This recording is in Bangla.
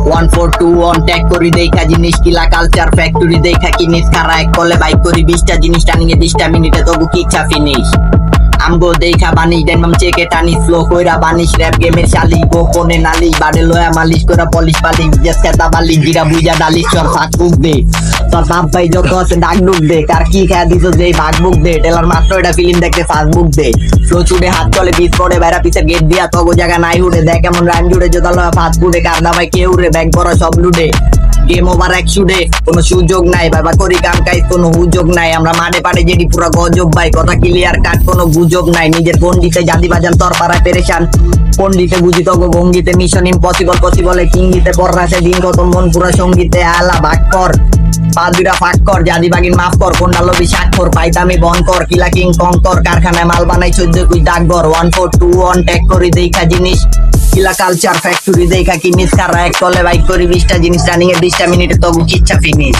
142 ট্যাগ করি দেখা জিনিস কিলা কালচার ফ্যাক্টরি দেখা কিনিস খারা এক কলে বাইক করি 20টা জিনিস টানিয়ে 20টা মিনিটে তবু কিচ্ছা ফিনিশ আমগো দেখা বানিশ ডেনমাম চেকে টানিস ফ্লো কইরা বানিশ র‍্যাপ গেমের শালিশ গোপনে নালিশ বাড়ে লয়া মালিশ কইরা পলিশ পালিশ জেস খেতা বালিশ জিরা বুইজা ডালিশ চর ফাঁক বুক দে তোর বাপ ভাই যত আছে ডাক ডুক দে কার কি খেয়া দিছ যে ভাগ বুক দে টেলার মাত্র এটা ফিল্ম দেখতে ফাসবুক দে ফ্লো চুড়ে হাত চলে বিট পড়ে বাইরা পিছে গেট দিয়া তগো জায়গা নাই উড়ে দেখ এমন রান জুড়ে জোদা লয়া ফাস্ট ফুডে কারদা ভাই কেউ রে ব্যাগ বড় সব লুডে গেম ওভার এক শুডে কোনো সুযোগ নাই বাবা করি কাম কাজ কোনো হুযোগ নাই আমরা মাঠে পাড়ে যেটি পুরো গজব ভাই কথা ক্লিয়ার কাট কোনো গুজব নাই নিজের পন্ডিতে জাদি বাজান তোর পাড়ায় পেরেশান পন্ডিতে বুঝি তগো ভঙ্গিতে মিশন ইম্পসিবল পসিবলে কিঙ্গিতে পড়রাসে দিন কত মন পুরা সঙ্গীতে আলা ভাগ কর পা দুইটা ফাঁক কর জাদি বাগিন মাফ কর কোনটা লবি স্বাক্ষর পাইতামি বন কর কিলা কিং কঙ্কর কারখানায় মাল বানাই 14 কুই ডাকঘর 142 ট্যাগ করি দেখা জিনিস কিলা কালচার ফ্যাক্টরি দেখা কিনিস কারা এক কলে বাইক করি 20টা জিনিস রানিং এ 20টা মিনিটে তবু কিচ্ছা ফিনিশ